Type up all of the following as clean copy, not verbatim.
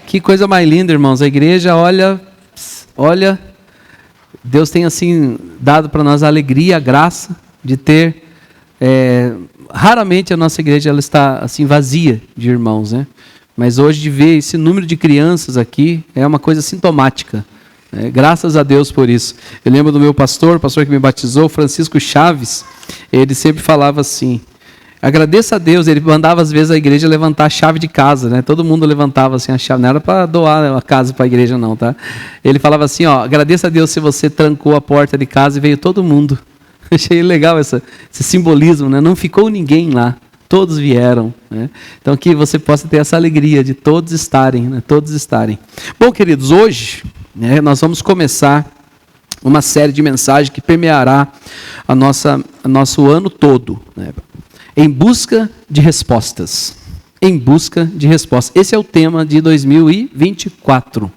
Que coisa mais linda, irmãos. A igreja, olha, Deus tem assim dado para nós a alegria, a graça de ter. Raramente a nossa igreja ela está assim vazia de irmãos, né? Mas hoje de ver esse número de crianças aqui é uma coisa sintomática. Graças a Deus por isso. Eu lembro do meu pastor, o pastor que me batizou, Francisco Chaves. Ele sempre falava assim: agradeça a Deus. Ele mandava às vezes a igreja levantar a chave de casa, né? Todo mundo levantava assim a chave, não era para doar a casa para a igreja não, tá? Ele falava assim, ó, agradeça a Deus se você trancou a porta de casa e veio todo mundo. Achei legal esse simbolismo, né? Não ficou ninguém lá, todos vieram, né? Então que você possa ter essa alegria de todos estarem, né? Todos estarem. Bom, queridos, hoje, né, nós vamos começar uma série de mensagens que permeará nosso ano todo, né? Em busca de respostas. Em busca de respostas. Esse é o tema de 2024.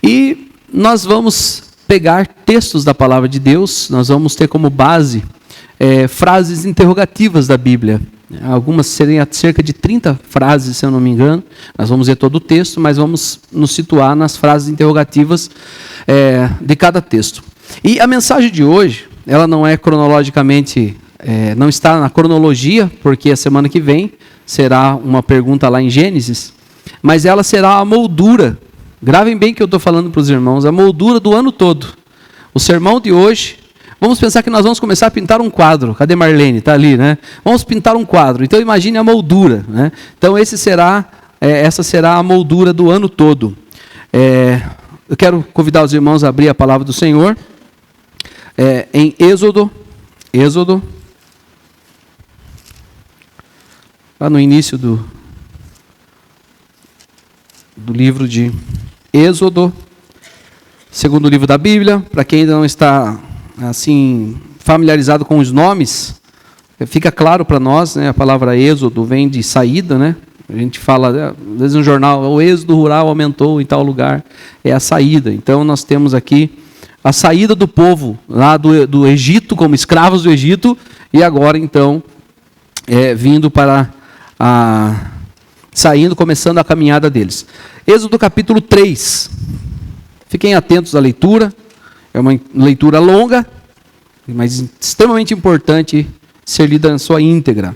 E nós vamos pegar textos da palavra de Deus, nós vamos ter como base frases interrogativas da Bíblia. Algumas seriam cerca de 30 frases, se eu não me engano. Nós vamos ver todo o texto, mas vamos nos situar nas frases interrogativas de cada texto. E a mensagem de hoje, ela não é cronologicamente... não está na cronologia, porque a semana que vem será uma pergunta lá em Gênesis, mas ela será a moldura. Gravem bem o que eu estou falando para os irmãos, a moldura do ano todo. O sermão de hoje, vamos pensar que nós vamos começar a pintar um quadro. Cadê Marlene? Está ali, né? Vamos pintar um quadro. Então imagine a moldura, né? Então essa será a moldura do ano todo. Eu quero convidar os irmãos a abrir a palavra do Senhor em Êxodo, lá no início do livro de Êxodo, segundo livro da Bíblia. Para quem ainda não está assim familiarizado com os nomes, fica claro para nós, né? A palavra Êxodo vem de saída, né? A gente fala, às vezes no jornal, o êxodo rural aumentou em tal lugar, é a saída. Então nós temos aqui a saída do povo lá do Egito, como escravos do Egito, e agora então vindo para saindo, começando a caminhada deles. Êxodo capítulo 3. Fiquem atentos à leitura. É uma leitura longa, mas extremamente importante ser lida na sua íntegra.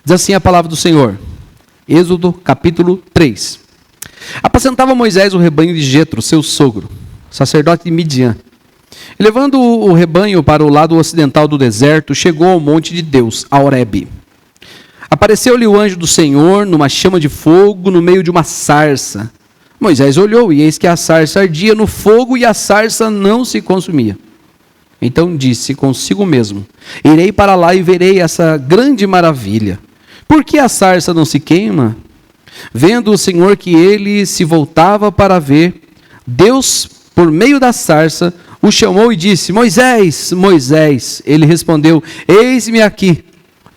Diz assim a palavra do Senhor. Êxodo capítulo 3. Apacentava Moisés o rebanho de Jetro, seu sogro, sacerdote de Midian. E levando o rebanho para o lado ocidental do deserto, chegou ao monte de Deus, a Horebe. Apareceu-lhe o anjo do Senhor numa chama de fogo no meio de uma sarça. Moisés olhou e eis que a sarça ardia no fogo e a sarça não se consumia. Então disse consigo mesmo: irei para lá e verei essa grande maravilha. Por que a sarça não se queima? Vendo o Senhor que ele se voltava para ver, Deus, por meio da sarça, o chamou e disse: Moisés, Moisés. Ele respondeu: eis-me aqui.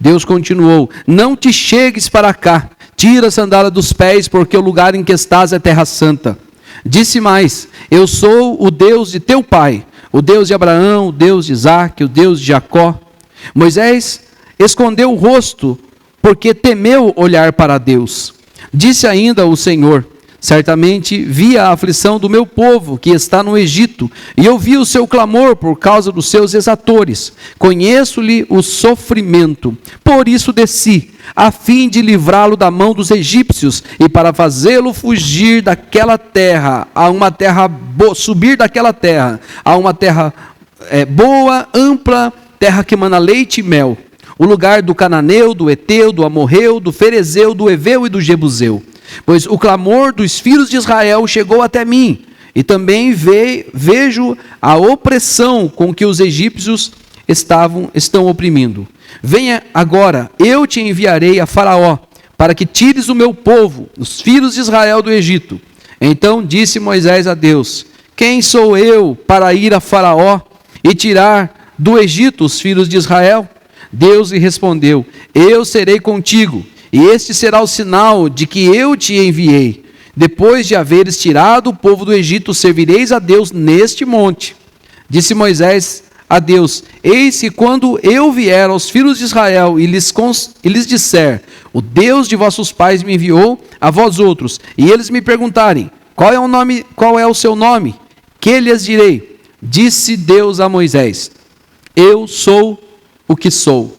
Deus continuou: não te chegues para cá, tira a sandália dos pés, porque o lugar em que estás é terra santa. Disse mais: eu sou o Deus de teu pai, o Deus de Abraão, o Deus de Isaque, o Deus de Jacó. Moisés escondeu o rosto, porque temeu olhar para Deus. Disse ainda o Senhor: certamente vi a aflição do meu povo que está no Egito, e ouvi o seu clamor por causa dos seus exatores. Conheço-lhe o sofrimento, por isso desci, a fim de livrá-lo da mão dos egípcios, e para fazê-lo fugir daquela terra, a uma terra boa, subir daquela terra, a uma terra boa, ampla, terra que mana leite e mel, o lugar do cananeu, do eteu, do amorreu, do ferezeu, do eveu e do jebuseu. Pois o clamor dos filhos de Israel chegou até mim, e também vejo a opressão com que os egípcios estão oprimindo. Venha agora, eu te enviarei a Faraó, para que tires o meu povo, os filhos de Israel, do Egito. Então disse Moisés a Deus: quem sou eu para ir a Faraó e tirar do Egito os filhos de Israel? Deus lhe respondeu: eu serei contigo, e este será o sinal de que eu te enviei. Depois de haveres tirado o povo do Egito, servireis a Deus neste monte. Disse Moisés a Deus: eis que quando eu vier aos filhos de Israel e lhes disser, o Deus de vossos pais me enviou a vós outros, e eles me perguntarem, qual é o seu nome? Que lhes direi? Disse Deus a Moisés: eu sou o que sou.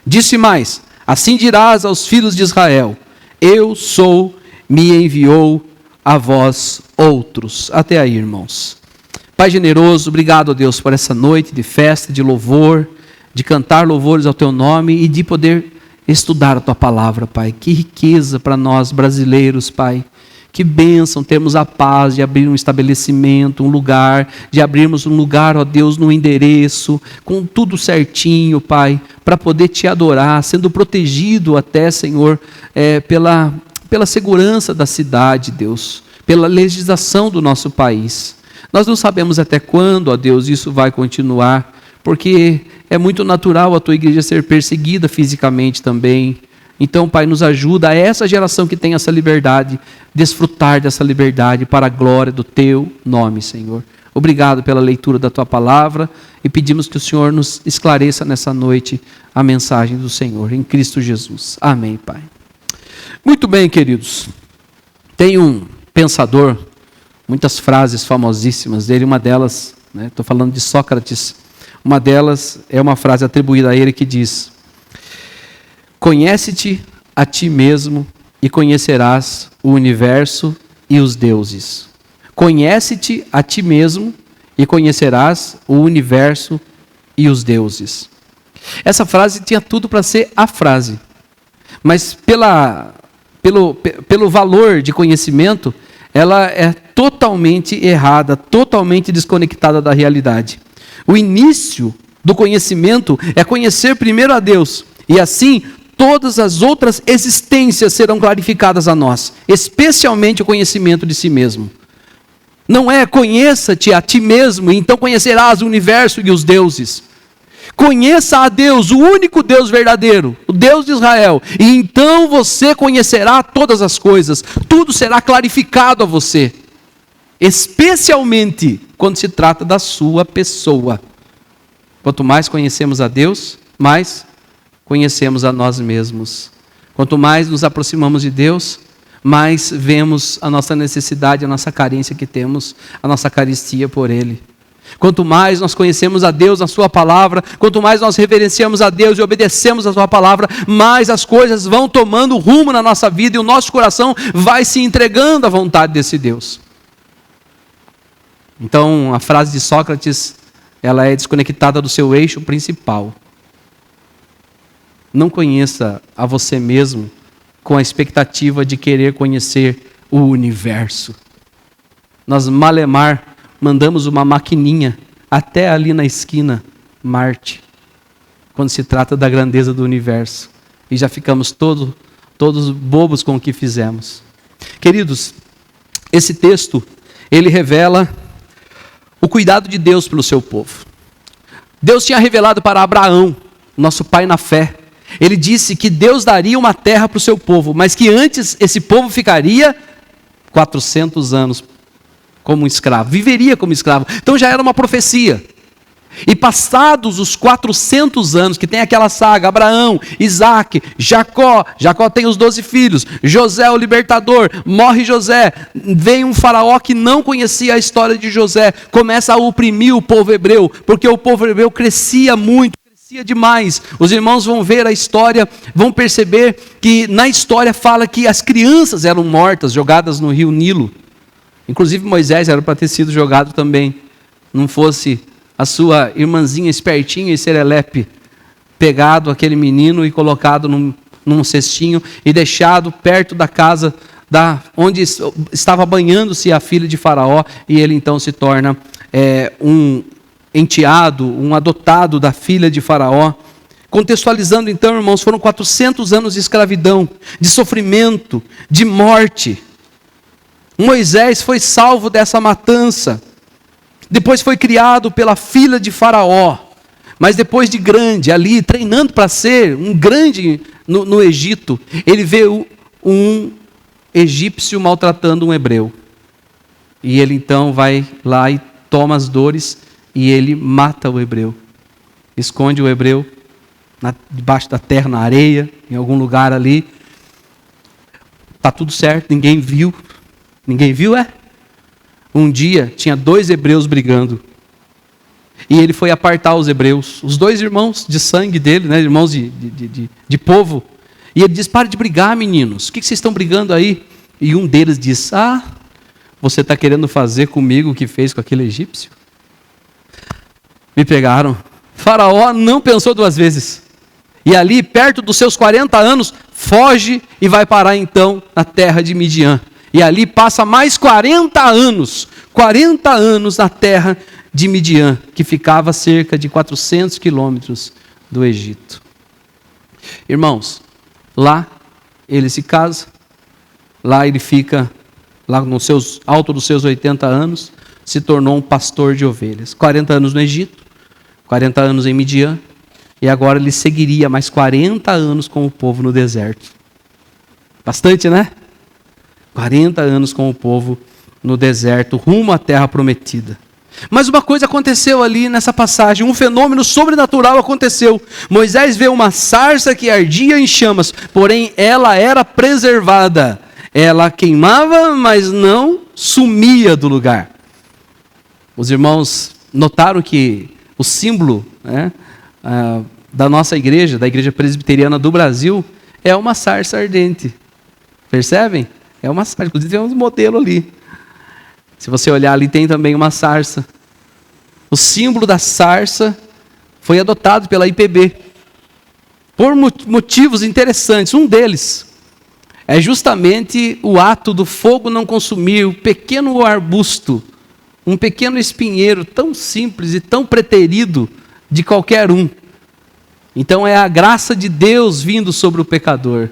Disse mais: assim dirás aos filhos de Israel: eu sou, me enviou a vós outros. Até aí, irmãos. Pai generoso, obrigado, Deus, por essa noite de festa, de louvor, de cantar louvores ao Teu nome e de poder estudar a Tua palavra, Pai. Que riqueza para nós brasileiros, Pai. Que bênção termos a paz de abrir um estabelecimento, um lugar, de abrirmos um lugar, ó Deus, no endereço, com tudo certinho, Pai, para poder Te adorar, sendo protegido até, Senhor, pela segurança da cidade, Deus, pela legislação do nosso país. Nós não sabemos até quando, ó Deus, isso vai continuar, porque é muito natural a Tua igreja ser perseguida fisicamente também. Então, Pai, nos ajuda a essa geração que tem essa liberdade, desfrutar dessa liberdade para a glória do Teu nome, Senhor. Obrigado pela leitura da Tua palavra e pedimos que o Senhor nos esclareça nessa noite a mensagem do Senhor, em Cristo Jesus. Amém, Pai. Muito bem, queridos. Tem um pensador, muitas frases famosíssimas dele, uma delas, estou falando de Sócrates, uma delas é uma frase atribuída a ele que diz: conhece-te a ti mesmo e conhecerás o universo e os deuses. Conhece-te a ti mesmo e conhecerás o universo e os deuses. Essa frase tinha tudo para ser a frase, mas pelo valor de conhecimento, ela é totalmente errada, totalmente desconectada da realidade. O início do conhecimento é conhecer primeiro a Deus, e assim todas as outras existências serão clarificadas a nós, especialmente o conhecimento de si mesmo. Não é conheça-te a ti mesmo, e então conhecerás o universo e os deuses. Conheça a Deus, o único Deus verdadeiro, o Deus de Israel, e então você conhecerá todas as coisas, tudo será clarificado a você, especialmente quando se trata da sua pessoa. Quanto mais conhecemos a Deus, mais conhecemos a nós mesmos. Quanto mais nos aproximamos de Deus, mais vemos a nossa necessidade, a nossa carência que temos, a nossa carestia por Ele. Quanto mais nós conhecemos a Deus na Sua palavra, quanto mais nós reverenciamos a Deus e obedecemos a Sua palavra, mais as coisas vão tomando rumo na nossa vida e o nosso coração vai se entregando à vontade desse Deus. Então, a frase de Sócrates, ela é desconectada do seu eixo principal. Não conheça a você mesmo com a expectativa de querer conhecer o universo. Nós, malemar, mandamos uma maquininha até ali na esquina, Marte, quando se trata da grandeza do universo. E já ficamos todos bobos com o que fizemos. Queridos, esse texto, ele revela o cuidado de Deus pelo seu povo. Deus tinha revelado para Abraão, nosso pai na fé. Ele disse que Deus daria uma terra para o seu povo, mas que antes esse povo ficaria 400 anos como um escravo, viveria como escravo. Então já era uma profecia. E passados os 400 anos, que tem aquela saga, Abraão, Isaac, Jacó tem os 12 filhos, José o libertador, morre José, vem um faraó que não conhecia a história de José, começa a oprimir o povo hebreu, porque o povo hebreu crescia muito, crescia demais. Os irmãos vão ver a história, vão perceber que na história fala que as crianças eram mortas, jogadas no rio Nilo. Inclusive Moisés era para ter sido jogado também, não fosse a sua irmãzinha espertinha e serelepe pegado aquele menino e colocado num cestinho e deixado perto da casa onde estava banhando-se a filha de Faraó, e ele então se torna um enteado, um adotado da filha de Faraó. Contextualizando então, irmãos, foram 400 anos de escravidão, de sofrimento, de morte. Moisés foi salvo dessa matança. Depois foi criado pela filha de Faraó. Mas depois de grande, ali treinando para ser um grande no Egito, ele vê um egípcio maltratando um hebreu. E ele então vai lá e toma as dores e ele mata o hebreu. esconde o hebreu debaixo da terra, na areia, em algum lugar ali. Está tudo certo, ninguém viu. Ninguém viu, é? Um dia tinha 2 hebreus brigando. E ele foi apartar os hebreus, os 2 irmãos de sangue dele, né, irmãos de povo. E ele diz: pare de brigar, meninos. O que vocês estão brigando aí? E um deles diz: você está querendo fazer comigo o que fez com aquele egípcio? Me pegaram. Faraó não pensou 2 vezes. E ali, perto dos seus 40 anos, foge e vai parar então na terra de Midian. E ali passa mais 40 anos na terra de Midian, que ficava a cerca de 400 quilômetros do Egito. Irmãos, lá ele se casa, lá ele fica, lá alto dos seus 80 anos, se tornou um pastor de ovelhas. 40 anos no Egito, 40 anos em Midian, e agora ele seguiria mais 40 anos com o povo no deserto. Bastante, né? 40 anos com o povo no deserto, rumo à terra prometida. Mas uma coisa aconteceu ali nessa passagem, um fenômeno sobrenatural aconteceu. Moisés vê uma sarça que ardia em chamas, porém ela era preservada. Ela queimava, mas não sumia do lugar. Os irmãos notaram que o símbolo, né, da nossa igreja, da Igreja Presbiteriana do Brasil, é uma sarça ardente. Percebem? É uma sarça, inclusive tem um modelo ali. Se você olhar ali, tem também uma sarça. O símbolo da sarça foi adotado pela IPB por motivos interessantes. Um deles é justamente o ato do fogo não consumir o pequeno arbusto, um pequeno espinheiro tão simples e tão preterido de qualquer um. Então é a graça de Deus vindo sobre o pecador.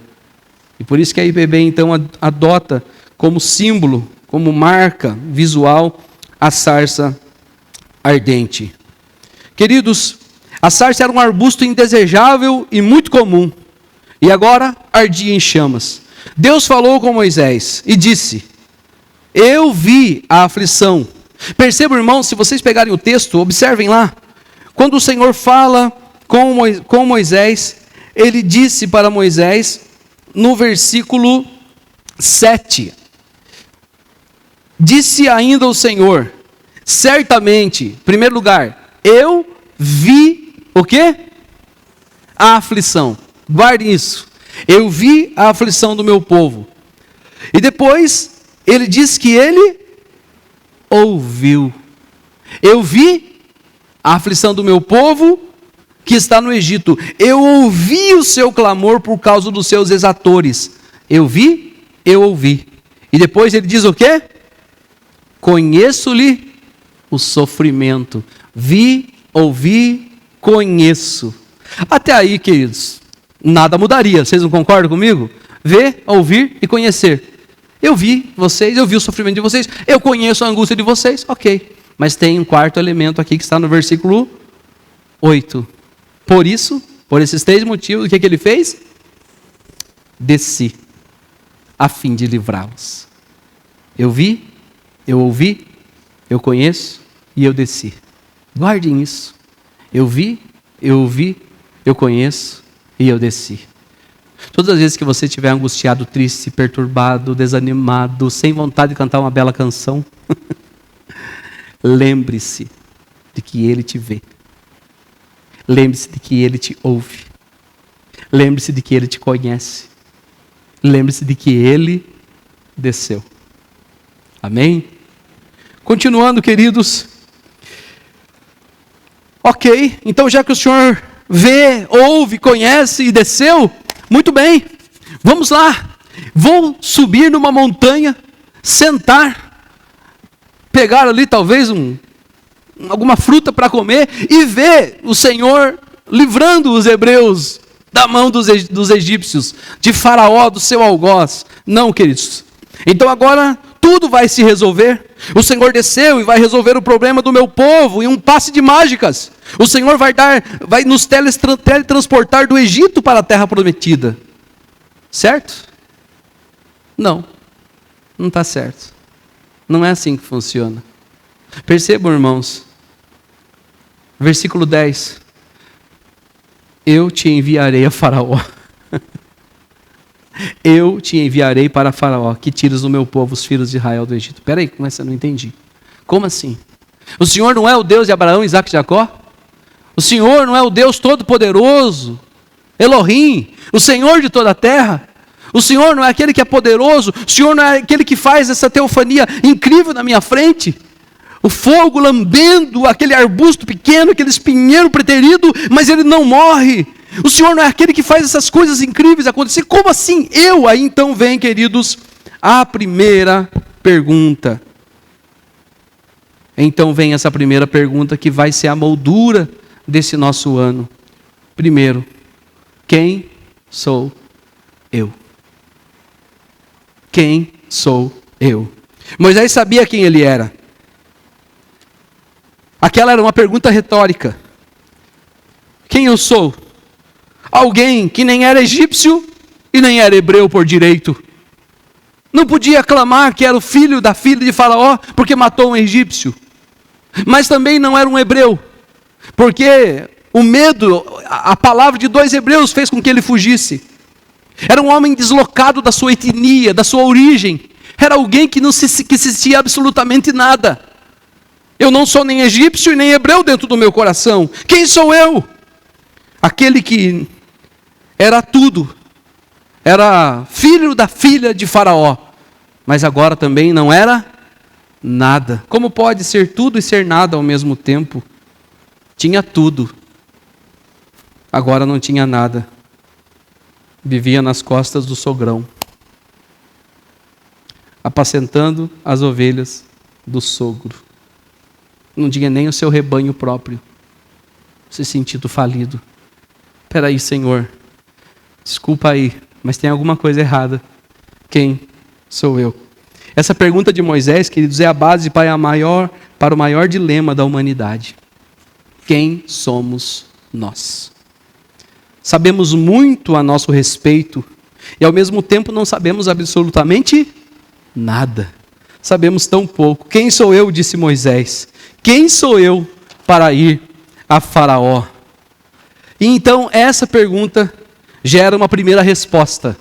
E por isso que a IPB então adota como símbolo, como marca visual, a sarça ardente. Queridos, a sarça era um arbusto indesejável e muito comum. E agora ardia em chamas. Deus falou com Moisés e disse: eu vi a aflição. Percebam, irmãos, se vocês pegarem o texto, observem lá. Quando o Senhor fala com Moisés, ele disse para Moisés, no versículo 7, disse ainda o Senhor: certamente, em primeiro lugar, eu vi o quê? A aflição. Guardem isso. Eu vi a aflição do meu povo. E depois, ele diz que ele ouviu. Eu vi a aflição do meu povo que está no Egito. Eu ouvi o seu clamor por causa dos seus exatores. Eu vi, eu ouvi. E depois ele diz o quê? Conheço-lhe o sofrimento. Vi, ouvi, conheço. Até aí, queridos, nada mudaria. Vocês não concordam comigo? Ver, ouvir e conhecer. Eu vi vocês, eu vi o sofrimento de vocês, eu conheço a angústia de vocês, ok. Mas tem um quarto elemento aqui que está no versículo 8. Por isso, por esses 3 motivos, o que ele fez? Desci, a fim de livrá-los. Eu vi, eu ouvi, eu conheço e eu desci. Guardem isso. Eu vi, eu ouvi, eu conheço e eu desci. Todas as vezes que você estiver angustiado, triste, perturbado, desanimado, sem vontade de cantar uma bela canção, lembre-se de que Ele te vê. Lembre-se de que Ele te ouve. Lembre-se de que Ele te conhece. Lembre-se de que Ele desceu. Amém? Continuando, queridos. Ok, então já que o Senhor vê, ouve, conhece e desceu, muito bem, vamos lá. Vou subir numa montanha, sentar, pegar ali talvez alguma fruta para comer e ver o Senhor livrando os hebreus da mão dos egípcios, de Faraó, do seu algoz. Não, queridos. Então agora tudo vai se resolver. O Senhor desceu e vai resolver o problema do meu povo em um passe de mágicas. O Senhor vai nos teletransportar do Egito para a terra prometida. Certo? Não está certo. Não é assim que funciona. Percebam, irmãos. Versículo 10. eu te enviarei a Faraó. Eu te enviarei para Faraó, que tires do meu povo os filhos de Israel do Egito. Espera aí, como é que eu não entendi? Como assim? O Senhor não é o Deus de Abraão, Isaac e Jacó? O Senhor não é o Deus Todo-Poderoso, Elohim, o Senhor de toda a terra? O Senhor não é aquele que é poderoso? O Senhor não é aquele que faz essa teofania incrível na minha frente? O fogo lambendo aquele arbusto pequeno, aquele espinheiro preterido, mas ele não morre. O Senhor não é aquele que faz essas coisas incríveis acontecer? Como assim? Aí então vem, queridos, a primeira pergunta. Então vem essa primeira pergunta que vai ser a moldura desse nosso ano. Primeiro, quem sou eu? Quem sou eu? Moisés sabia quem ele era. Aquela era uma pergunta retórica. Quem eu sou? Alguém que nem era egípcio e nem era hebreu por direito. Não podia clamar que era o filho da filha de Faraó porque matou um egípcio. Mas também não era um hebreu, porque o medo, a palavra de 2 hebreus fez com que ele fugisse. Era um homem deslocado da sua etnia, da sua origem. Era alguém que não se sentia absolutamente nada. Eu não sou nem egípcio e nem hebreu dentro do meu coração. Quem sou eu? Aquele que era tudo. Era filho da filha de Faraó. Mas agora também não era nada. Como pode ser tudo e ser nada ao mesmo tempo? Tinha tudo. Agora não tinha nada. Vivia nas costas do sogrão, apacentando as ovelhas do sogro. Não tinha nem o seu rebanho próprio. Se sentindo falido. Espera aí, Senhor. Desculpa aí, mas tem alguma coisa errada. Quem sou eu? Essa pergunta de Moisés, queridos, é a base para o maior dilema da humanidade. Quem somos nós? Sabemos muito a nosso respeito e ao mesmo tempo não sabemos absolutamente nada. Sabemos tão pouco. Quem sou eu, disse Moisés. Quem sou eu para ir a Faraó? E então essa pergunta gera uma primeira resposta.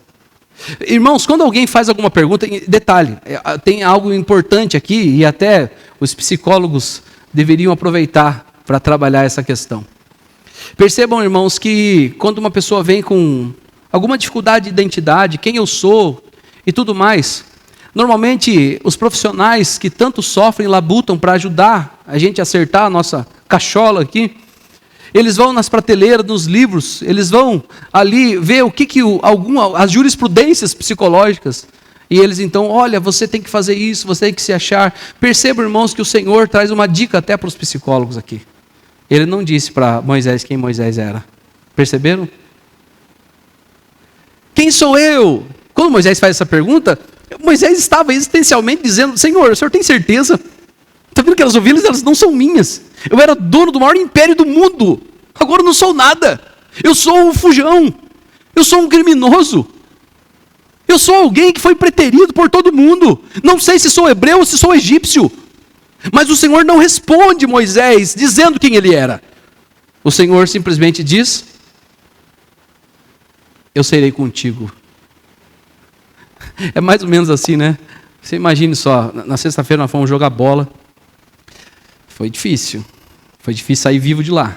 Irmãos, quando alguém faz alguma pergunta, detalhe, tem algo importante aqui e até os psicólogos deveriam aproveitar para trabalhar essa questão. Percebam, irmãos, que quando uma pessoa vem com alguma dificuldade de identidade, quem eu sou e tudo mais, normalmente os profissionais que tanto sofrem labutam para ajudar a gente a acertar a nossa cachola aqui, eles vão nas prateleiras, nos livros, eles vão ali ver as jurisprudências psicológicas, e eles então, olha, você tem que fazer isso, você tem que se achar. Percebam, irmãos, que o Senhor traz uma dica até para os psicólogos aqui. Ele não disse para Moisés quem Moisés era. Perceberam? Quem sou eu? Quando Moisés faz essa pergunta, Moisés estava existencialmente dizendo, Senhor, o Senhor tem certeza? Está vendo que aquelas ovelhas, elas não são minhas. Eu era dono do maior império do mundo. Agora eu não sou nada. Eu sou um fujão. Eu sou um criminoso. Eu sou alguém que foi preterido por todo mundo. Não sei se sou hebreu ou se sou egípcio. Mas o Senhor não responde Moisés dizendo quem ele era. O Senhor simplesmente diz, eu serei contigo. É mais ou menos assim, né? Você imagine só, na sexta-feira nós fomos jogar bola. Foi difícil sair vivo de lá.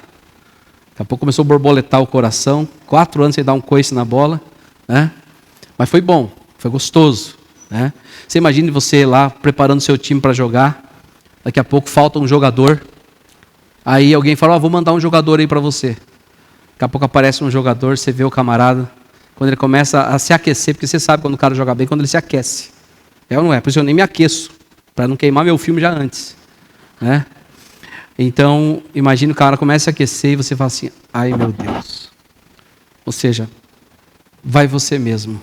Daqui a pouco começou a borboletar o coração. 4 anos sem dar um coice na bola, né? Mas foi bom, foi gostoso, né? Você imagine você lá preparando seu time para jogar. Daqui a pouco falta um jogador. Aí alguém fala, vou mandar um jogador aí para você. Daqui a pouco aparece um jogador, você vê o camarada. Quando ele começa a se aquecer, porque você sabe quando o cara joga bem, quando ele se aquece. É ou não é? Por isso eu nem me aqueço, para não queimar meu filme já antes, né? Então, imagina o cara começa a aquecer e você fala assim, ai meu Deus. Ou seja, vai você mesmo.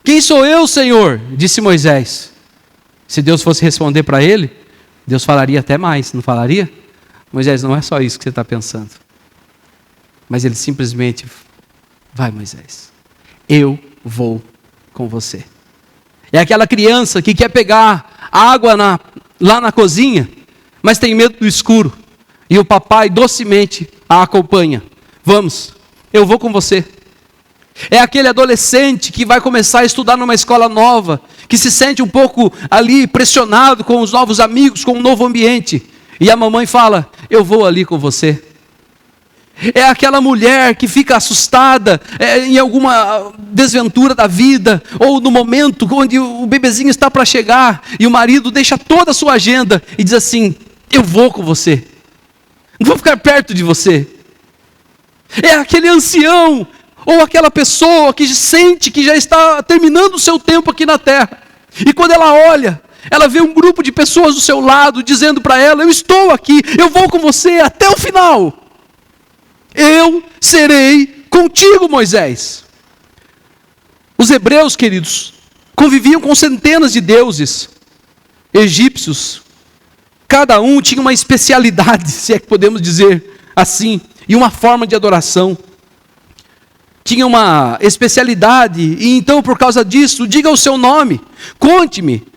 Quem sou eu, Senhor? Disse Moisés. Se Deus fosse responder para ele, Deus falaria até mais, não falaria? Moisés, não é só isso que você está pensando. Mas ele simplesmente, vai Moisés, eu vou com você. É aquela criança que quer pegar água lá na cozinha, mas tem medo do escuro. E o papai docemente a acompanha. Vamos, eu vou com você. É aquele adolescente que vai começar a estudar numa escola nova, que se sente um pouco ali pressionado com os novos amigos, com um novo ambiente. E a mamãe fala, eu vou ali com você. É aquela mulher que fica assustada em alguma desventura da vida, ou no momento onde o bebezinho está para chegar, e o marido deixa toda a sua agenda e diz assim, eu vou com você, não vou ficar perto de você. É aquele ancião, ou aquela pessoa que sente que já está terminando o seu tempo aqui na terra, e quando ela olha, ela vê um grupo de pessoas do seu lado, dizendo para ela, eu estou aqui, eu vou com você até o final. Eu serei contigo, Moisés. Os hebreus, queridos, conviviam com centenas de deuses egípcios. Cada um tinha uma especialidade, se é que podemos dizer assim, e uma forma de adoração. Tinha uma especialidade, e então por causa disso, diga o seu nome, conte-me,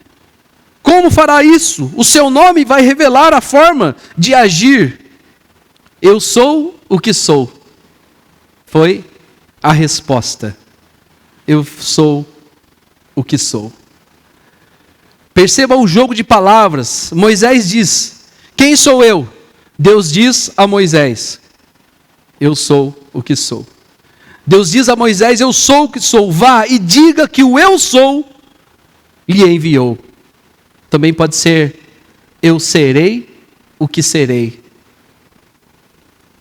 como fará isso? O seu nome vai revelar a forma de agir. Eu sou o que sou. Foi a resposta. Eu sou o que sou. Perceba o jogo de palavras. Moisés diz, quem sou eu? Deus diz a Moisés, eu sou o que sou. Deus diz a Moisés, eu sou o que sou. Vá e diga que o eu sou lhe enviou. Também pode ser, eu serei o que serei.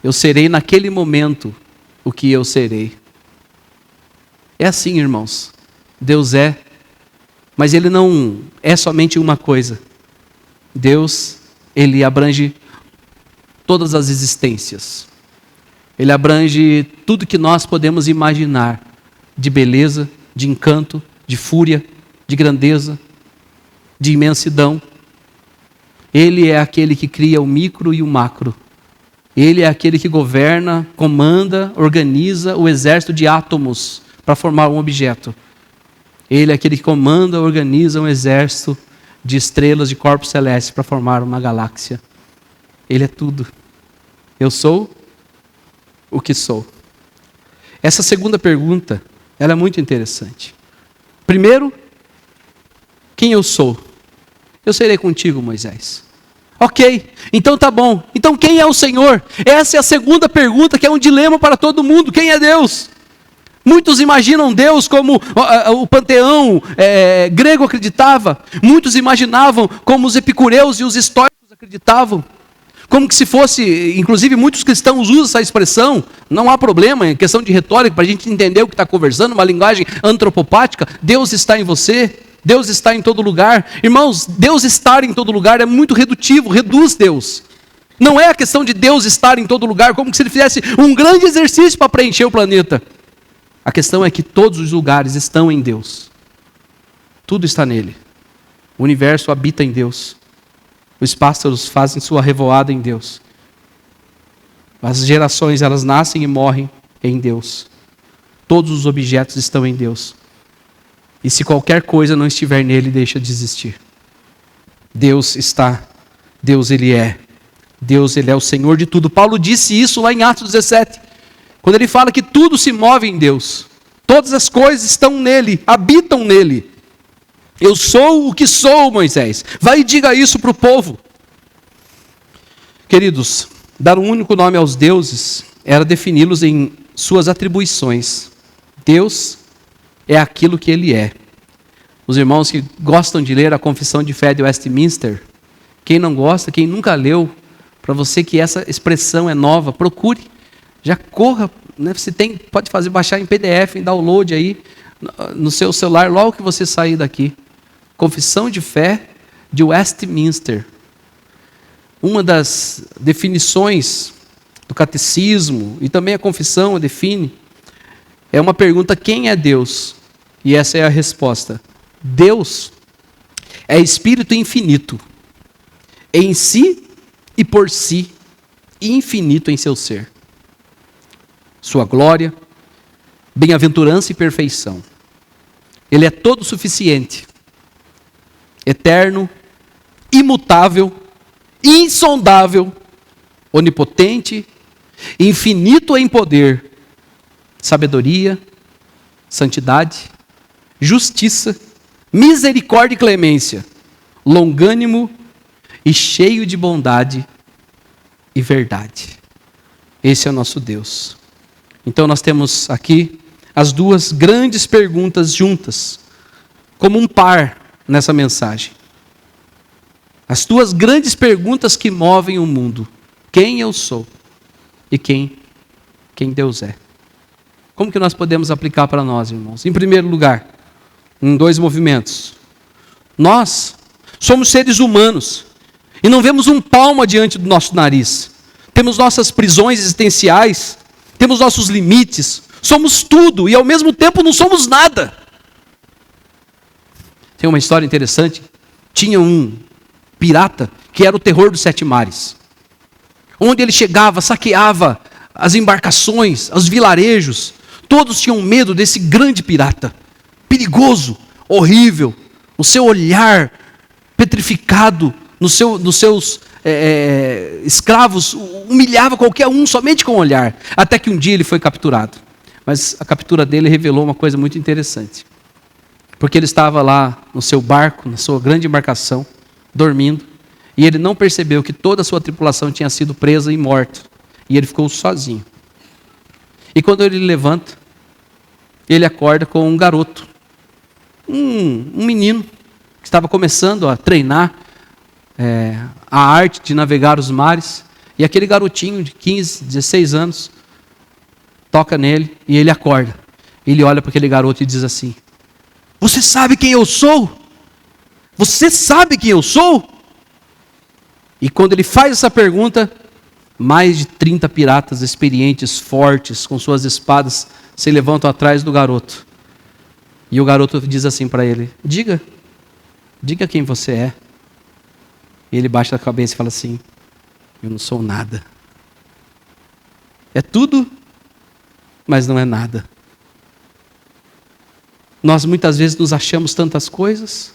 Eu serei naquele momento o que eu serei. É assim, irmãos. Deus é, mas Ele não é somente uma coisa. Deus, Ele abrange todas as existências. Ele abrange tudo que nós podemos imaginar, de beleza, de encanto, de fúria, de grandeza, de imensidão. Ele é aquele que cria o micro e o macro. Ele é aquele que governa, comanda, organiza o exército de átomos para formar um objeto. Ele é aquele que comanda, organiza um exército de estrelas, de corpos celestes para formar uma galáxia. Ele é tudo. Eu sou o que sou. Essa segunda pergunta, ela é muito interessante. Primeiro, quem eu sou? Eu serei contigo, Moisés. Ok, então tá bom. Então quem é o Senhor? Essa é a segunda pergunta, que é um dilema para todo mundo. Quem é Deus? Muitos imaginam Deus como o panteão grego acreditava. Muitos imaginavam como os epicureus e os estoicos acreditavam. Como que se fosse, inclusive muitos cristãos usam essa expressão, não há problema, é questão de retórica, para a gente entender o que está conversando, uma linguagem antropopática. Deus está em você, Deus está em todo lugar. Irmãos, Deus estar em todo lugar é muito redutivo, reduz Deus. Não é a questão de Deus estar em todo lugar, como se Ele fizesse um grande exercício para preencher o planeta. A questão é que todos os lugares estão em Deus. Tudo está nele. O universo habita em Deus. Os pássaros fazem sua revoada em Deus. As gerações, elas nascem e morrem em Deus. Todos os objetos estão em Deus. E se qualquer coisa não estiver nele, deixa de existir. Deus está. Deus, Ele é. Deus, Ele é o Senhor de tudo. Paulo disse isso lá em Atos 17. Quando ele fala que tudo se move em Deus. Todas as coisas estão nele, habitam nele. Eu sou o que sou, Moisés. Vai e diga isso para o povo. Queridos, dar um único nome aos deuses era defini-los em suas atribuições. Deus é aquilo que Ele é. Os irmãos que gostam de ler a Confissão de Fé de Westminster, quem não gosta, quem nunca leu, para você que essa expressão é nova, procure. Já corra, né? Você pode baixar em PDF, em download aí, no seu celular, logo que você sair daqui. Confissão de Fé de Westminster. Uma das definições do catecismo, e também a confissão define, é uma pergunta: quem é Deus? E essa é a resposta. Deus é Espírito infinito, em si e por si, e infinito em seu ser. Sua glória, bem-aventurança e perfeição. Ele é todo suficiente, eterno, imutável, insondável, onipotente, infinito em poder, sabedoria, santidade, justiça, misericórdia e clemência, longânimo e cheio de bondade e verdade. Esse é o nosso Deus. Então nós temos aqui as duas grandes perguntas juntas, como um par nessa mensagem. As duas grandes perguntas que movem o mundo. Quem eu sou e quem Deus é. Como que nós podemos aplicar para nós, irmãos? Em primeiro lugar, em dois movimentos. Nós somos seres humanos e não vemos um palmo diante do nosso nariz. Temos nossas prisões existenciais, temos nossos limites, somos tudo e ao mesmo tempo não somos nada. Tem uma história interessante. Tinha um pirata que era o terror dos sete mares. Onde ele chegava, saqueava as embarcações, os vilarejos. Todos tinham medo desse grande pirata. Perigoso, horrível. O seu olhar petrificado nos seus escravos humilhava qualquer um somente com o olhar. Até que um dia ele foi capturado. Mas a captura dele revelou uma coisa muito interessante. Porque ele estava lá no seu barco, na sua grande embarcação, dormindo, e ele não percebeu que toda a sua tripulação tinha sido presa e morta, e ele ficou sozinho. E quando ele levanta, ele acorda com um garoto, um menino, que estava começando a treinar a arte de navegar os mares, e aquele garotinho de 15, 16 anos, toca nele, e ele acorda. Ele olha para aquele garoto e diz assim: você sabe quem eu sou? Você sabe quem eu sou? E quando ele faz essa pergunta, mais de 30 piratas experientes, fortes, com suas espadas, se levantam atrás do garoto. E o garoto diz assim para ele: diga quem você é. E ele baixa a cabeça e fala assim: eu não sou nada. É tudo, mas não é nada. Nós muitas vezes nos achamos tantas coisas,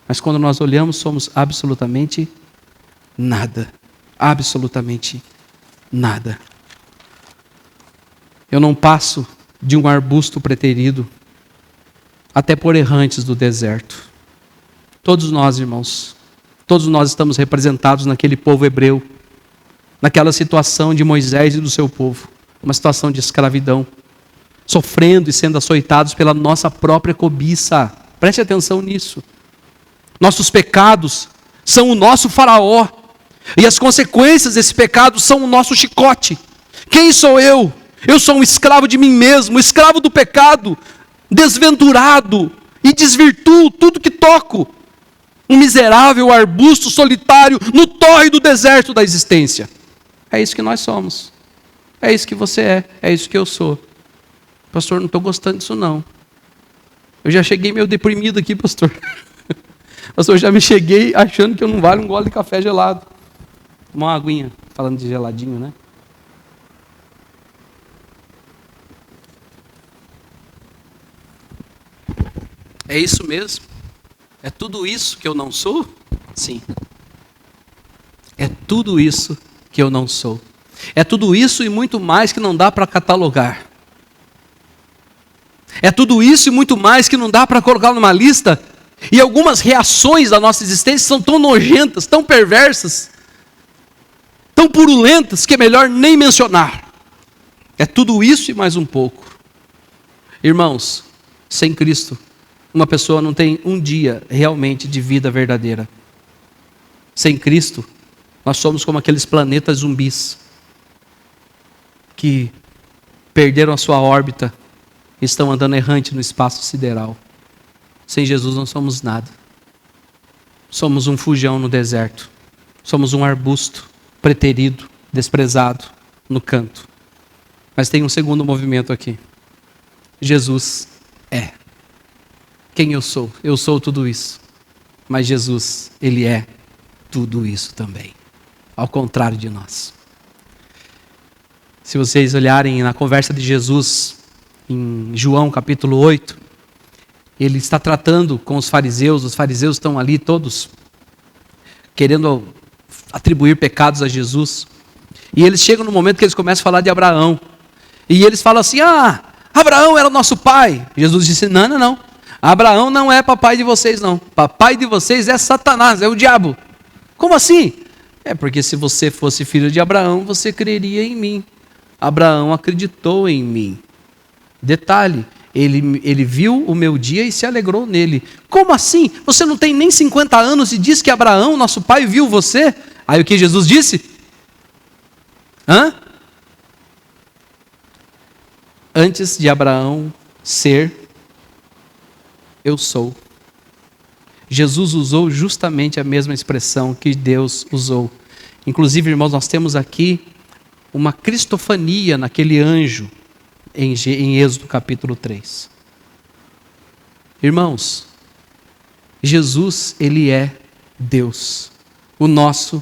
mas quando nós olhamos somos absolutamente nada. Absolutamente nada. Eu não passo de um arbusto preterido até por errantes do deserto. Todos nós, irmãos, todos nós estamos representados naquele povo hebreu, naquela situação de Moisés e do seu povo, uma situação de escravidão, sofrendo e sendo açoitados pela nossa própria cobiça. Preste atenção nisso. Nossos pecados são o nosso faraó, e as consequências desse pecado são o nosso chicote. Quem sou eu? Eu sou um escravo de mim mesmo, escravo do pecado, desventurado, e desvirtuo tudo que toco. Um miserável arbusto solitário no torre do deserto da existência. É isso que nós somos. É isso que você é isso que eu sou. Pastor, não estou gostando disso não. Eu já cheguei meio deprimido aqui, pastor. Pastor, eu já me cheguei achando que eu não vale um gole de café gelado. Uma aguinha, falando de geladinho, né? É isso mesmo? É tudo isso que eu não sou? Sim. É tudo isso que eu não sou. É tudo isso e muito mais que não dá para catalogar. É tudo isso e muito mais que não dá para colocar numa lista. E algumas reações da nossa existência são tão nojentas, tão perversas, tão purulentas, que é melhor nem mencionar. É tudo isso e mais um pouco. Irmãos, sem Cristo, uma pessoa não tem um dia realmente de vida verdadeira. Sem Cristo, nós somos como aqueles planetas zumbis que perderam a sua órbita e estão andando errante no espaço sideral. Sem Jesus não somos nada. Somos um fujão no deserto. Somos um arbusto preterido, desprezado no canto. Mas tem um segundo movimento aqui. Jesus é. Quem eu sou? Eu sou tudo isso. Mas Jesus, Ele é tudo isso também. Ao contrário de nós. Se vocês olharem na conversa de Jesus em João capítulo 8, ele está tratando com os fariseus estão ali todos querendo atribuir pecados a Jesus. E eles chegam no momento que eles começam a falar de Abraão. E eles falam assim, Abraão era o nosso pai. Jesus disse, não. Abraão não é papai de vocês não. Papai de vocês é Satanás, é o diabo. Como assim? É porque se você fosse filho de Abraão, você creria em mim. Abraão acreditou em mim. Detalhe, ele viu o meu dia e se alegrou nele. Como assim? Você não tem nem 50 anos e diz que Abraão, nosso pai, viu você? Aí o que Jesus disse? Antes de Abraão ser, eu sou. Jesus usou justamente a mesma expressão que Deus usou. Inclusive, irmãos, nós temos aqui uma cristofania naquele anjo em Êxodo capítulo 3. Irmãos, Jesus, ele é Deus, o nosso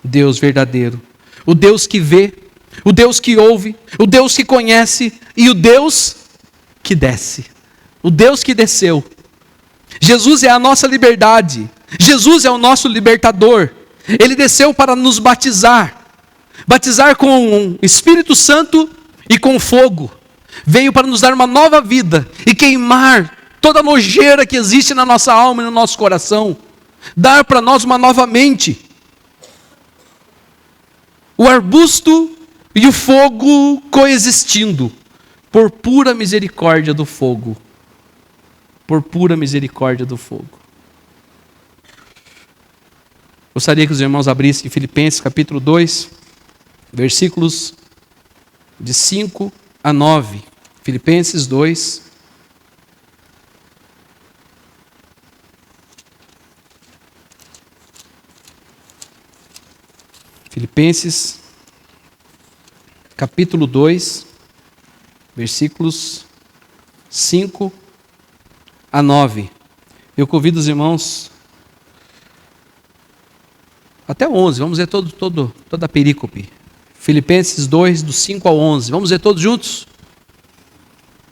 Deus verdadeiro, o Deus que vê, o Deus que ouve, o Deus que conhece e o Deus que desce, o Deus que desceu. Jesus é a nossa liberdade, Jesus é o nosso libertador. Ele desceu para nos batizar com o Espírito Santo e com fogo. Veio para nos dar uma nova vida e queimar toda a nojeira que existe na nossa alma e no nosso coração. Dar para nós uma nova mente. O arbusto e o fogo coexistindo, por pura misericórdia do fogo. Por pura misericórdia do fogo. Gostaria que os irmãos abrissem Filipenses capítulo 2, versículos de 5 a 9. Filipenses 2. Filipenses capítulo 2, versículos 5 a 9. Eu convido os irmãos até 11, vamos ver toda a perícope. Filipenses 2, do 5 ao 11. Vamos ver todos juntos?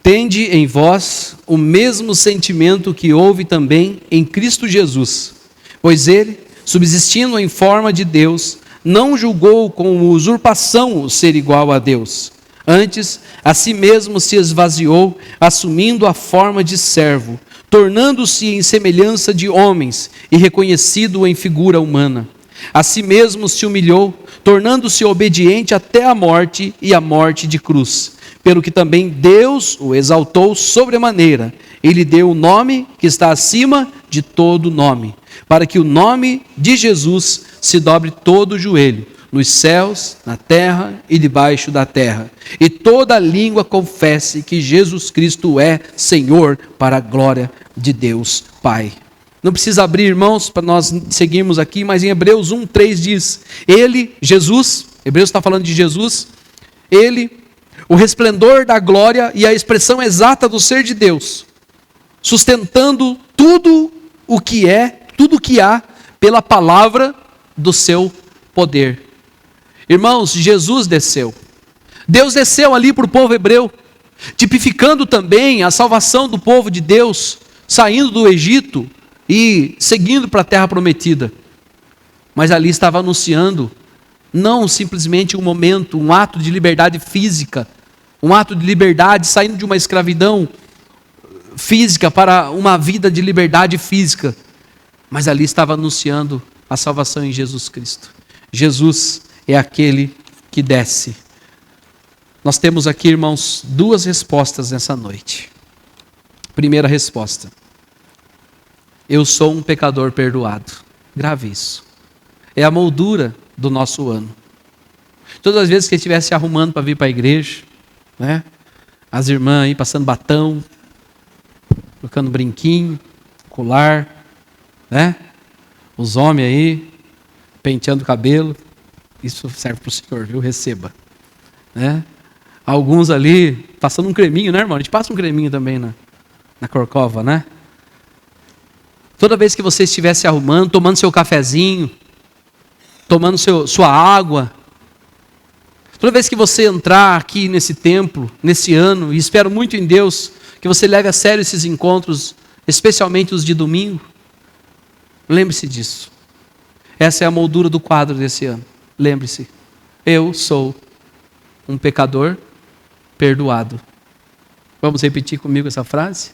Tende em vós o mesmo sentimento que houve também em Cristo Jesus. Pois ele, subsistindo em forma de Deus, não julgou com usurpação o ser igual a Deus. Antes, a si mesmo se esvaziou, assumindo a forma de servo, tornando-se em semelhança de homens e reconhecido em figura humana. A si mesmo se humilhou, tornando-se obediente até a morte e a morte de cruz. Pelo que também Deus o exaltou sobremaneira, e lhe deu o nome que está acima de todo nome, para que o nome de Jesus se dobre todo o joelho, nos céus, na terra e debaixo da terra, e toda língua confesse que Jesus Cristo é Senhor, para a glória de Deus Pai. Não precisa abrir, irmãos, para nós seguirmos aqui, mas em Hebreus 1:3 diz, ele, Jesus, Hebreus está falando de Jesus, ele, o resplendor da glória e a expressão exata do ser de Deus, sustentando tudo o que há pela palavra do seu poder. Irmãos, Jesus desceu. Deus desceu ali para o povo hebreu, tipificando também a salvação do povo de Deus, saindo do Egito e seguindo para a terra prometida. Mas ali estava anunciando, não simplesmente um momento, um ato de liberdade física, um ato de liberdade saindo de uma escravidão física para uma vida de liberdade física, mas ali estava anunciando a salvação em Jesus Cristo. Jesus é aquele que desce. Nós temos aqui, irmãos, duas respostas nessa noite. Primeira resposta: eu sou um pecador perdoado. Grave isso. É a moldura do nosso ano. Todas as vezes que ele estiver se arrumando para vir para a igreja, né? As irmãs aí passando batom, colocando brinquinho, colar, né? Os homens aí penteando o cabelo. Isso serve para o Senhor, viu? Receba. Né? Alguns ali passando um creminho, né, irmão? A gente passa um creminho também na corcova, né? Toda vez que você estiver se arrumando, tomando seu cafezinho, tomando sua água, toda vez que você entrar aqui nesse templo, nesse ano, e espero muito em Deus que você leve a sério esses encontros, especialmente os de domingo, lembre-se disso. Essa é a moldura do quadro desse ano. Lembre-se. Eu sou um pecador perdoado. Vamos repetir comigo essa frase?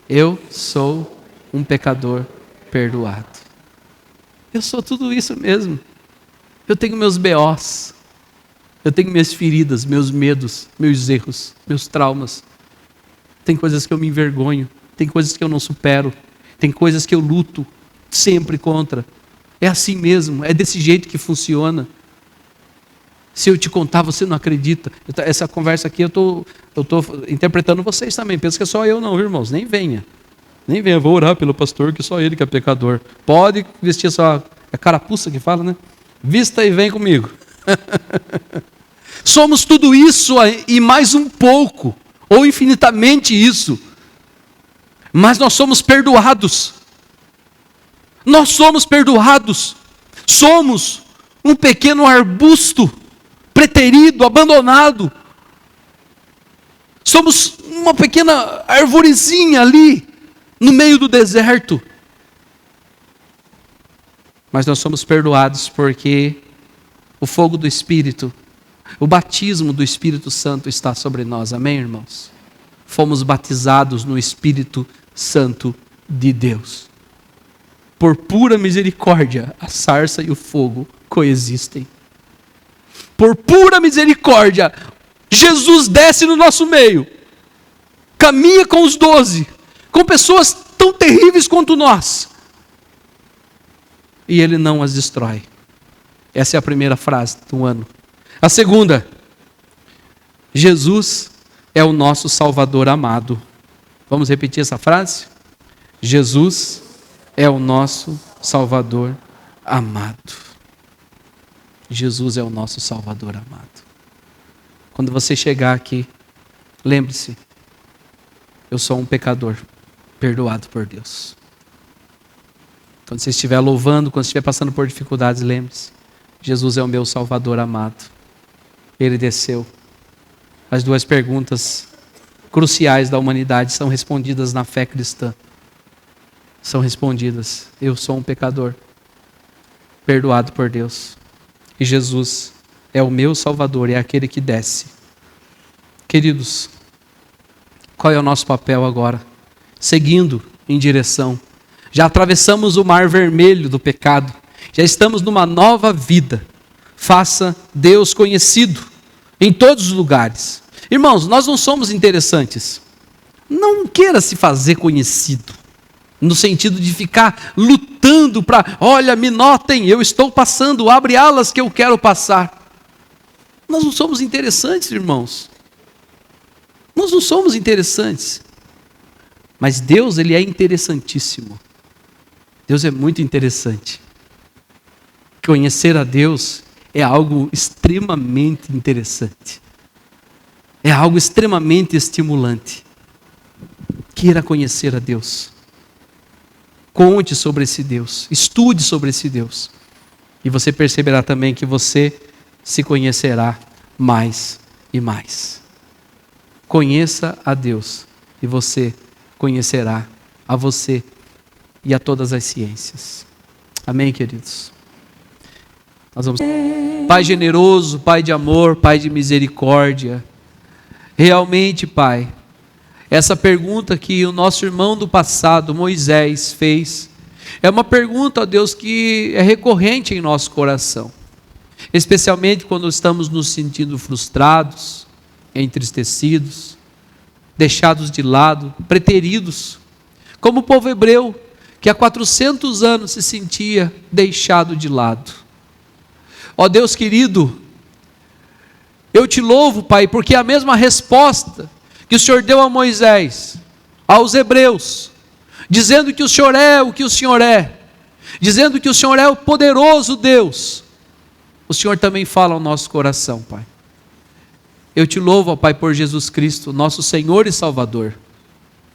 Eu sou um pecador perdoado. Eu sou tudo isso mesmo. Eu tenho meus BOs. Eu tenho minhas feridas, meus medos, meus erros, meus traumas. Tem coisas que eu me envergonho. Tem coisas que eu não supero. Tem coisas que eu luto sempre contra. É assim mesmo. É desse jeito que funciona. Se eu te contar, você não acredita. Essa conversa aqui eu estou interpretando vocês também. Pensa que é só eu não, irmãos. Nem venha. Nem venha. Vou orar pelo pastor, que só ele que é pecador. Pode vestir só. É carapuça que fala, né? Vista e vem comigo. Somos tudo isso e mais um pouco. Ou infinitamente isso. Mas nós somos perdoados. Nós somos perdoados. Somos um pequeno arbusto preterido, abandonado. Somos uma pequena arvorezinha ali, no meio do deserto. Mas nós somos perdoados porque o fogo do Espírito, o batismo do Espírito Santo está sobre nós. Amém, irmãos? Fomos batizados no Espírito Santo de Deus. Por pura misericórdia, a sarça e o fogo coexistem. Por pura misericórdia, Jesus desce no nosso meio, caminha com os 12, com pessoas tão terríveis quanto nós, e Ele não as destrói. Essa é a primeira frase do ano. A segunda, Jesus é o nosso Salvador amado. Vamos repetir essa frase? Jesus é o nosso Salvador amado. Jesus é o nosso Salvador amado. Quando você chegar aqui, lembre-se, eu sou um pecador, perdoado por Deus. Quando você estiver louvando, quando estiver passando por dificuldades, lembre-se, Jesus é o meu Salvador amado. Ele desceu. As duas perguntas cruciais da humanidade são respondidas na fé cristã. São respondidas. Eu sou um pecador, perdoado por Deus. E Jesus é o meu Salvador, é aquele que desce. Queridos, qual é o nosso papel agora? Seguindo em direção. Já atravessamos o mar vermelho do pecado. Já estamos numa nova vida. Faça Deus conhecido em todos os lugares. Irmãos, nós não somos interessantes. Não queira se fazer conhecido. No sentido de ficar lutando para, olha, me notem, eu estou passando, abre alas que eu quero passar. Nós não somos interessantes, irmãos. Nós não somos interessantes. Mas Deus, Ele é interessantíssimo. Deus é muito interessante. Conhecer a Deus é algo extremamente interessante. É algo extremamente estimulante. Queira conhecer a Deus. Conte sobre esse Deus, estude sobre esse Deus. E você perceberá também que você se conhecerá mais e mais. Conheça a Deus e você conhecerá a você e a todas as ciências. Amém, queridos? Nós vamos... Pai generoso, Pai de amor, Pai de misericórdia. Realmente, Pai, essa pergunta que o nosso irmão do passado, Moisés, fez, é uma pergunta, ó Deus, que é recorrente em nosso coração. Especialmente quando estamos nos sentindo frustrados, entristecidos, deixados de lado, preteridos. Como o povo hebreu, que há 400 anos se sentia deixado de lado. Ó Deus querido, eu te louvo, Pai, porque a mesma resposta que o Senhor deu a Moisés, aos hebreus, dizendo que o Senhor é o que o Senhor é, dizendo que o Senhor é o poderoso Deus, o Senhor também fala ao nosso coração, Pai. Eu te louvo, ó Pai, por Jesus Cristo, nosso Senhor e Salvador,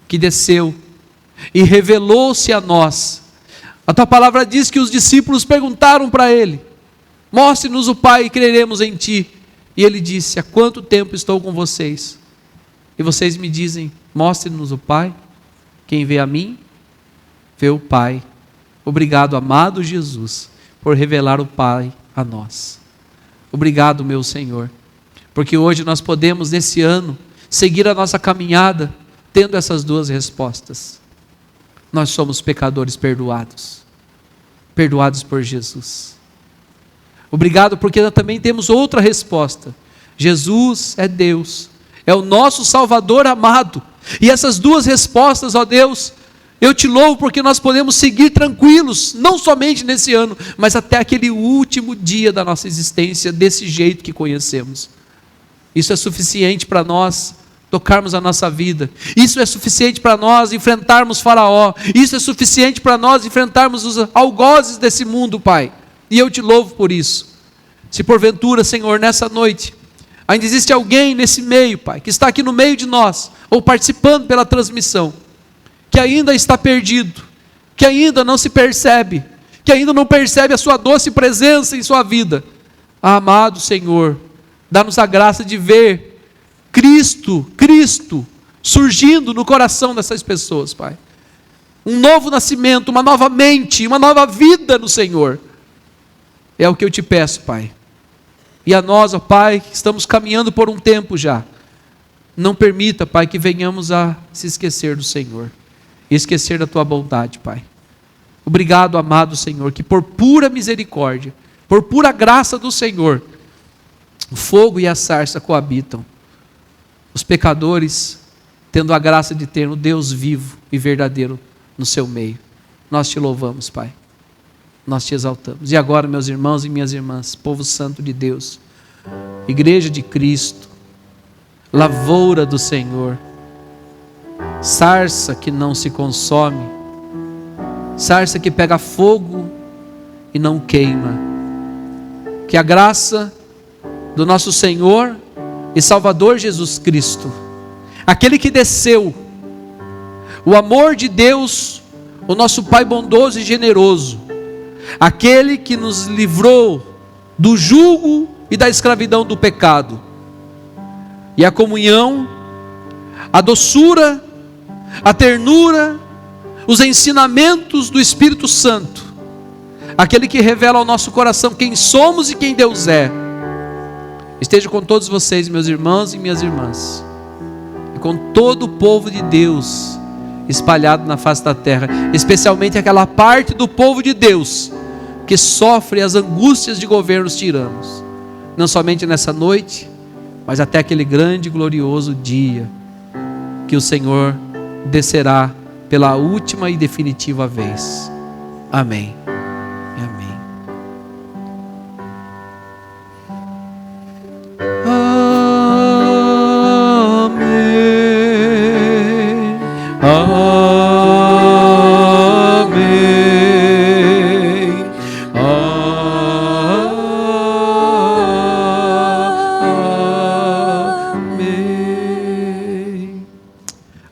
que desceu e revelou-se a nós. A tua palavra diz que os discípulos perguntaram para ele, mostre-nos o Pai e creremos em ti. E ele disse, há quanto tempo estou com vocês? E vocês me dizem, mostre-nos o Pai. Quem vê a mim, vê o Pai. Obrigado, amado Jesus, por revelar o Pai a nós. Obrigado, meu Senhor, porque hoje nós podemos, nesse ano, seguir a nossa caminhada, tendo essas duas respostas. Nós somos pecadores perdoados, perdoados por Jesus. Obrigado porque nós também temos outra resposta. Jesus é Deus, é o nosso Salvador amado. E essas duas respostas, ó Deus, eu te louvo porque nós podemos seguir tranquilos, não somente nesse ano, mas até aquele último dia da nossa existência, desse jeito que conhecemos. Isso é suficiente para nós tocarmos a nossa vida. Isso é suficiente para nós enfrentarmos Faraó. Isso é suficiente para nós enfrentarmos os algozes desse mundo, Pai. E eu te louvo por isso. Se porventura, Senhor, nessa noite, ainda existe alguém nesse meio, Pai, que está aqui no meio de nós, ou participando pela transmissão, que ainda está perdido, que ainda não se percebe, que ainda não percebe a sua doce presença em sua vida. Amado Senhor, dá-nos a graça de ver Cristo surgindo no coração dessas pessoas, Pai. Um novo nascimento, uma nova mente, uma nova vida no Senhor. É o que eu te peço, Pai. E a nós, ó Pai, que estamos caminhando por um tempo já, não permita, Pai, que venhamos a se esquecer do Senhor, e esquecer da Tua bondade, Pai. Obrigado, amado Senhor, que por pura misericórdia, por pura graça do Senhor, o fogo e a sarça coabitam. Os pecadores, tendo a graça de ter um Deus vivo e verdadeiro no seu meio. Nós te louvamos, Pai. Nós te exaltamos. E agora, meus irmãos e minhas irmãs, povo santo de Deus, igreja de Cristo, lavoura do Senhor, sarça que não se consome, sarça que pega fogo e não queima. Que a graça do nosso Senhor e Salvador Jesus Cristo, aquele que desceu, o amor de Deus, o nosso Pai bondoso e generoso, aquele que nos livrou do jugo e da escravidão do pecado, e a comunhão, a doçura, a ternura, os ensinamentos do Espírito Santo, aquele que revela ao nosso coração quem somos e quem Deus é, esteja com todos vocês, meus irmãos e minhas irmãs, e com todo o povo de Deus espalhado na face da terra, especialmente aquela parte do povo de Deus que sofre as angústias de governos tiranos, não somente nessa noite, mas até aquele grande e glorioso dia que o Senhor descerá pela última e definitiva vez. Amém. Amém.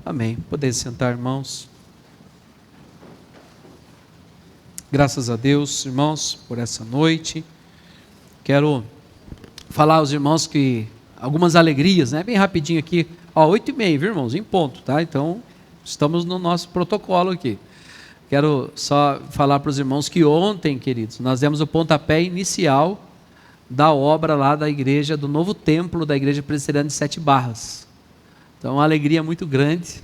Amém. Poder sentar, irmãos. Graças a Deus, irmãos, por essa noite. Quero falar aos irmãos que algumas alegrias, né? Bem rapidinho aqui, ó, 8h30, viu, irmãos? Em ponto, tá? Então, estamos no nosso protocolo aqui. Quero só falar para os irmãos que ontem, queridos, nós demos o pontapé inicial da obra lá da igreja, do novo templo da igreja presbiteriana de Sete Barras. Então, uma alegria muito grande.